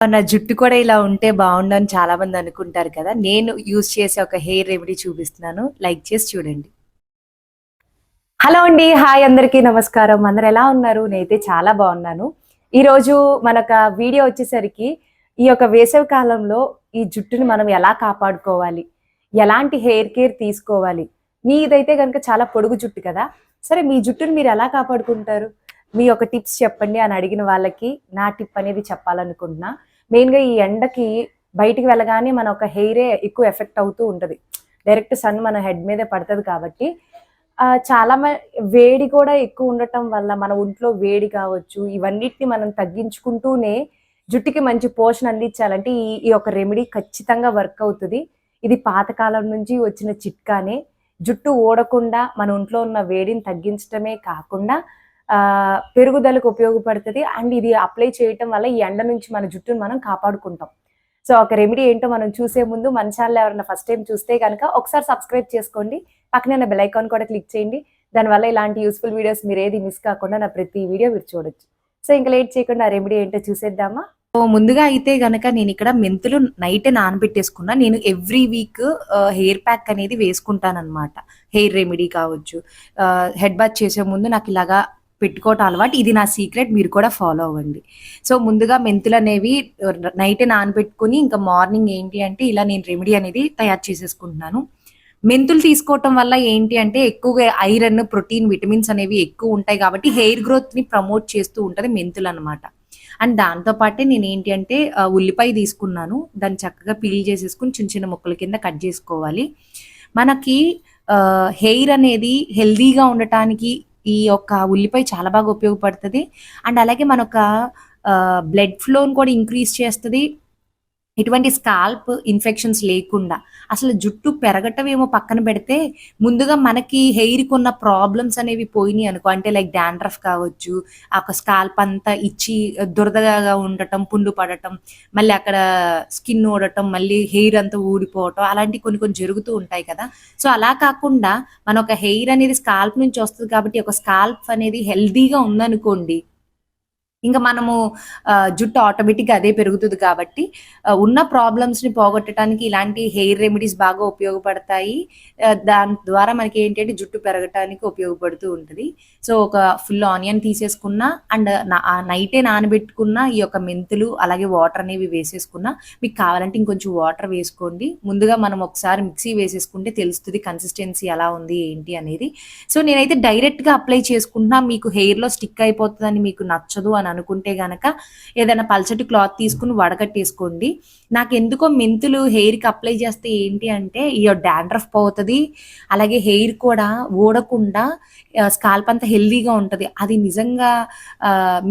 నా జుట్టు కూడా ఇలా ఉంటే బాగుండని చాలా మంది అనుకుంటారు కదా! నేను యూజ్ చేసే ఒక హెయిర్ రెమెడీ చూపిస్తున్నాను. లైక్ చేసి చూడండి. హలో అండి. హాయ్ అందరికీ నమస్కారం. అందరూ ఎలా ఉన్నారు? నేనైతే చాలా బాగున్నాను. ఈరోజు మనొక వీడియో వచ్చేసరికి ఈ యొక్క వేసవి కాలంలో ఈ జుట్టుని మనం ఎలా కాపాడుకోవాలి? ఎలాంటి హెయిర్ కేర్ తీసుకోవాలి? మీదైతే గనుక చాలా పొడుగు జుట్టు కదా! సరే మీ జుట్టుని మీరు ఎలా కాపాడుకుంటారు? మీ యొక్క టిప్స్ చెప్పండి అని అడిగిన వాళ్ళకి నా టిప్ అనేది చెప్పాలనుకుంటున్నా. మెయిన్‌గా ఈ ఎండకి బయటికి వెళ్ళగానే మన ఒక హెయిరే ఎక్కువ ఎఫెక్ట్ అవుతూ ఉంటది. డైరెక్ట్ సన్ మన హెడ్ మీదే పడతది కాబట్టి చాలా వేడి కూడా ఎక్కువ ఉండటం వల్ల మన ఒంట్లో వేడి కావచ్చు, ఇవన్నిటిని మనం తగ్గించుకుంటూనే జుట్టుకి మంచి పోషణ అందించాలంటే ఈ ఈ యొక్క రెమెడీ ఖచ్చితంగా వర్క్ అవుతది. ఇది పాతకాలం నుంచి వచ్చిన చిట్కానే. జుట్టు ఊడకుండా మన ఒంట్లో ఉన్న వేడిని తగ్గించటమే కాకుండా పెరుగుదలకు ఉపయోగపడతది. అండ్ ఇది అప్లై చేయటం వల్ల ఈ ఎండ నుంచి మన జుట్టుని మనం కాపాడుకుంటాం. సో, ఒక రెమెడీ ఏంటో మనం చూసే ముందు మన ఛానెల్ ఎవరైనా ఫస్ట్ టైమ్ చూస్తే గనక ఒకసారి సబ్స్క్రైబ్ చేసుకోండి. పక్కనే ఉన్న బెల్ ఐకాన్ కూడా క్లిక్ చేయండి. దానివల్ల ఇలాంటి యూజ్‌ఫుల్ వీడియోస్ మీరేది మిస్ కాకుండా నా ప్రతి వీడియో మీరు చూడొచ్చు. సో, ఇంక లేట్ చేయకుండా ఆ రెమెడీ ఏంటో చూసేద్దామా? సో, ముందుగా అయితే గనక నేనిక్కడ మెంతులు నైటే నానబెట్టేసుకున్నా. నేను ఎవ్రీ వీక్ హెయిర్ ప్యాక్ అనేది వేసుకుంటాననమాట. హెయిర్ రెమెడీ కావచ్చు. హెడ్ బాత్ చేసే ముందు నాకిలాగా పెట్టుకోవటం అలవాటు. ఇది నా సీక్రెట్. మీరు కూడా ఫాలో అవ్వండి. సో, ముందుగా మెంతులనేవి నైటే నానబెట్టుకొని ఇంకా మార్నింగ్ ఏంటి అంటే ఇలా నేను రెమెడీ అనేది తయారు చేసేసుకుంటున్నాను. మెంతులు తీసుకోవటం వల్ల ఏంటి అంటే ఎక్కువగా ఐరన్, ప్రోటీన్, విటమిన్స్ అనేవి ఎక్కువుంటాయి కాబట్టి హెయిర్ గ్రోత్‌ని ప్రమోట్ చేస్తూ ఉంటది మెంతులనమాట. అండ్ దాంతో పాటే నేనేంటి అంటే ఉల్లిపాయ తీసుకున్నాను. దాన్ని చక్కగా పీల్ చేసేసుకొని చిన్న చిన్న ముక్కల కింద కట్ జేసుకోవాలి. మనకి హెయిర్ అనేది హెల్తీగా ఉండటానికి ఈ యొక్క ఉల్లిపాయ చాలా బాగా ఉపయోగపడతది. అండ్ అలాగే మనొక బ్లడ్ ఫ్లోని కూడా ఇంక్రీజ్ చేస్తది. ఎటువంటి స్కాల్ప్ ఇన్ఫెక్షన్స్ లేకుండా. అసలు జుట్టు పెరగటమేమో పక్కన పెడితే, ముందుగా మనకి హెయిర్‌కున్న ప్రాబ్లమ్స్ అనేవి పోయినియి అనుకో, అంటే లైక్ డాండ్రఫ్ కావచ్చు, ఆ ఒక స్కాల్ప్ అంతా ఇచ్చి దురదగా ఉండటం, పుండు పడటం, మళ్ళీ అక్కడ స్కిన్ ఊడటం, మళ్ళీ హెయిర్ అంతా ఊడిపోవటం అలాంటివి కొన్ని కొన్ని జరుగుతూ ఉంటాయి కదా! సో, అలా కాకుండా మన ఒక హెయిర్ అనేది స్కాల్ప్ నుంచి వస్తది కాబట్టి, ఒక స్కాల్ప్ అనేది హెల్తీగా ఉందనుకోండి ఇంక మనము జుట్టు ఆటోమేటిక్‌గా అదే పెరుగుతది కాబట్టి ఉన్న ప్రాబ్లమ్స్‌ని పోగొట్టడానికి ఇలాంటి హెయిర్ రెమెడీస్ బాగా ఉపయోగపడతాయి. దాని ద్వారా మనకేంటంటే జుట్టు పెరగటానికి ఉపయోగపడుతూ ఉంటది. సో, ఒక ఫుల్ ఆనియన్ తీసేసుకున్న అండ్ నైటే నానబెట్టుకున్న ఈ యొక్క మెంతులు అలాగే వాటర్ అనేవి వేసేసుకున్న, మీకు కావాలంటే ఇంకొంచెం వాటర్ వేసుకోండి. ముందుగా మనం ఒకసారి మిక్సీ వేసేసుకుంటే తెలుస్తది కన్సిస్టెన్సీ ఎలా ఉంది ఏంటి అనేది. సో, నేనైతే డైరెక్ట్‌గా అప్లై చేసుకుంటున్నా. మీకు హెయిర్‌లో స్టిక్ అయిపోతదని మీకు నచ్చదు అని అనుకుంటే గనక ఏదైనా పల్చటి క్లాత్ తీసుకొని వడకట్టేసుకోండి. నాకెందుకో మెంతులు హెయిర్‌కి అప్లై చేస్తే ఏంటి అంటే ఈ డాండ్రఫ్ పోతది. అలాగే హెయిర్ కూడా ఊడకుండా స్కాల్ప్ అంతా హెల్తీగా ఉంటది. అది నిజంగా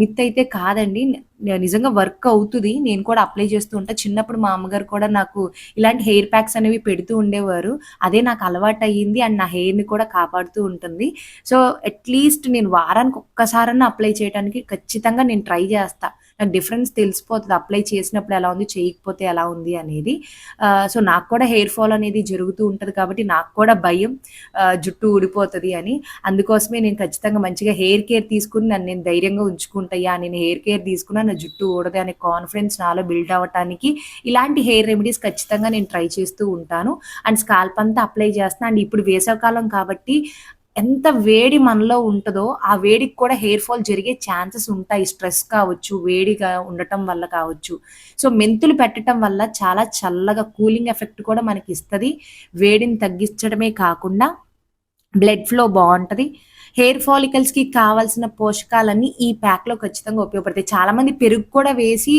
మిత్ అయితే కాదండి. నిజంగా వర్క్ అవుతది. నేను కూడా అప్లై చేస్తూ ఉంటా. చిన్నప్పుడు మా అమ్మగారు కూడా నాకు ఇలాంటి హెయిర్ ప్యాక్స్ అనేవి పెడుతూ ఉండేవారు. అదే నాకు అలవాటయ్యింది. అండ్ నా హెయిర్‌ని కూడా కాపాడుతూ ఉంటుంది. సో, అట్‌లీస్ట్ నేను వారానికి ఒక్కసారన్నా అప్లై చేయడానికి ఖచ్చితంగా నేను ట్రై చేస్తా. నాకు డిఫరెన్స్ తెలిసిపోతది. అప్లై చేసినప్పుడు ఎలా ఉంది, చేయకపోతే ఎలా ఉంది అనేది. సో, నాకు కూడా హెయిర్ ఫాల్ అనేది జరుగుతూ ఉంటది కాబట్టి నాకు కూడా భయం జుట్టు ఊడిపోతది అని. అందుకోసమే నేను ఖచ్చితంగా మంచిగా హెయిర్ కేర్ తీసుకొని నన్ను నేను ధైర్యంగా ఉంచుకుంటా. నేను హెయిర్ కేర్ తీసుకున్నా నా జుట్టు ఊడదు అనే కాన్ఫిడెన్స్ నాలో బిల్డ్ అవ్వటానికి ఇలాంటి హెయిర్ రెమెడీస్ ఖచ్చితంగా నేను ట్రై చేస్తూ ఉంటాను. అండ్ స్కాల్ప్ అంతా అప్లై చేస్తున్నా. అండ్ ఇప్పుడు వేసవికాలం కాబట్టి ఎంత వేడి మనలో ఉంటదో, ఆ వేడికి కూడా హెయిర్ ఫాల్ జరిగే ఛాన్సెస్ ఉంటాయి. స్ట్రెస్ కావచ్చు, వేడిగా ఉండటం వల్ల కావచ్చు. సో, మెంతులు పెట్టటం వల్ల చాలా చల్లగా కూలింగ్ ఎఫెక్ట్ కూడా మనకిస్తది. వేడిని తగ్గించడమే కాకుండా బ్లడ్ ఫ్లో బావుంటది. హెయిర్ ఫాలికల్స్‌కి కావాల్సిన పోషకాలన్నీ ఈ ప్యాక్‌లో ఖచ్చితంగా ఉపయోగపడతాయి. చాలామంది పెరుగు కూడా వేసి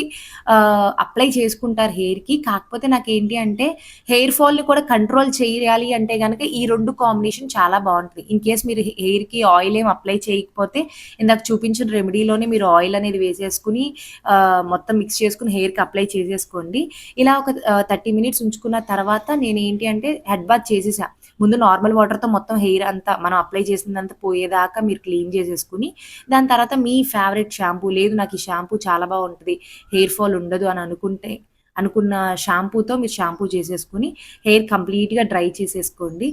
అప్లై చేసుకుంటారు హెయిర్‌కి. కాకపోతే నాకేంటి అంటే హెయిర్ ఫాల్‌ని కూడా కంట్రోల్ చేయాలి అంటే గనక ఈ 2 కాంబినేషన్ చాలా బావుంటది. ఇన్ కేస్ మీరు హెయిర్‌కి ఆయిల్ ఏమి అప్లై చేయకపోతే ఇందాక చూపించిన రెమెడీలోనే మీరు ఆయిల్ అనేది వేసేసుకొని మొత్తం మిక్స్ చేసుకొని హెయిర్‌కి అప్లై చేసేసుకోండి. ఇలా ఒక 30 మినిట్స్ ఉంచుకున్న తర్వాత నేనేంటి అంటే హెడ్ బాత్ చేసేసా. ముందు నార్మల్ వాటర్‌తో మొత్తం హెయిర్ అంతా మనం అప్లై చేసిందంతా పోయేదాకా మీరు క్లీన్ చేసేసుకొని, దాని తర్వాత మీ ఫేవరెట్ షాంపూ లేదు నాకు ఈ షాంపూ చాలా బావుంటది. హెయిర్ ఫాల్ ఉండదు అని అనుకున్న షాంపూతో మీరు షాంపూ చేసేసుకొని హెయిర్ కంప్లీట్‌గా డ్రై చేసేసుకోండి.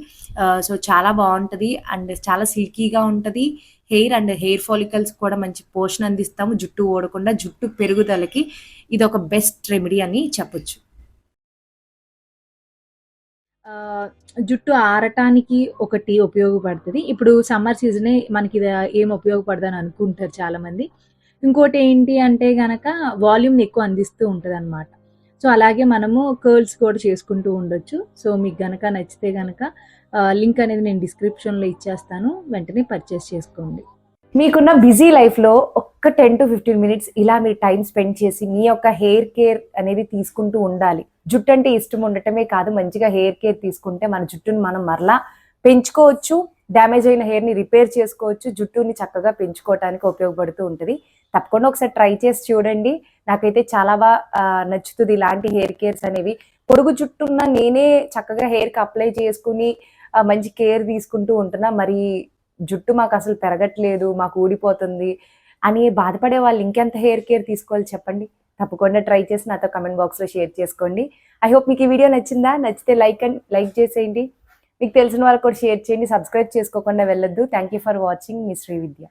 సో, చాలా బావుంటది. అండ్ చాలా సిల్కీగా ఉంటది. హెయిర్ అండ్ హెయిర్ ఫాలికల్స్ కూడా మంచి పోషణ అందిస్తాము. జుట్టు ఊడకుండా జుట్టు పెరుగుదలకి ఇది ఒక బెస్ట్ రెమెడీ అని చెప్పొచ్చు. జుట్టు ఆరటానికి ఒకటి ఉపయోగపడుతది. ఇప్పుడు సమ్మర్ సీజనే మనకి ఇది ఏం ఉపయోగపడదని అనుకుంటారు చాలామంది. ఇంకోటి ఏంటి అంటే గనక వాల్యూమ్‌ని ఎక్కువ అందిస్తూ ఉంటదనమాట. సో, అలాగే మనము కర్ల్స్ కూడా చేసుకుంటూ ఉండొచ్చు. సో, మీకు గనక నచ్చితే గనక లింక్ అనేది నేను డిస్క్రిప్షన్‌లో ఇచ్చేస్తాను. వెంటనే పర్చేస్ చేసుకోండి. మీకున్న బిజీ లైఫ్‌లో ఒక్క 10-15 మినిట్స్ ఇలా మీరు టైమ్ స్పెండ్ చేసి మీ యొక్క హెయిర్ కేర్ అనేది తీసుకుంటూ ఉండాలి. జుట్టు అంటే ఇష్టం ఉండటమే కాదు, మంచిగా హెయిర్ కేర్ తీసుకుంటే మన జుట్టుని మనం మరలా పెంచుకోవచ్చు. డ్యామేజ్ అయిన హెయిర్‌ని రిపేర్ చేసుకోవచ్చు. జుట్టుని చక్కగా పెంచుకోవటానికి ఉపయోగపడుతూ ఉంటది. తప్పకుండా ఒకసారి ట్రై చేసి చూడండి. నాకైతే చాలా నచ్చుతది ఇలాంటి హెయిర్ కేర్స్ అనేవి. పొడుగు జుట్టున్న నేనే చక్కగా హెయిర్‌కి అప్లై చేసుకొని మంచి కేర్ తీసుకుంటూ ఉంటున్నా. మరి జుట్టు మాకసలు పెరగట్లేదు, మాకు ఊడిపోతుంది అని బాధపడే వాళ్ళు ఇంకెంత హెయిర్ కేర్ తీసుకోవాలి చెప్పండి? తప్పకుండా ట్రై చేసి నాతో కామెంట్ బాక్స్‌లో షేర్ చేసుకోండి. ఐ హోప్ మీకు ఈ వీడియో నచ్చిందా? నచ్చితే లైక్ చేసేయండి. మీకు తెలిసిన వాళ్ళకి కూడా షేర్ చేయండి. సబ్స్క్రైబ్ చేసుకోకుండా వెళ్ళొద్దు. Thank you for watching. Me Srividya.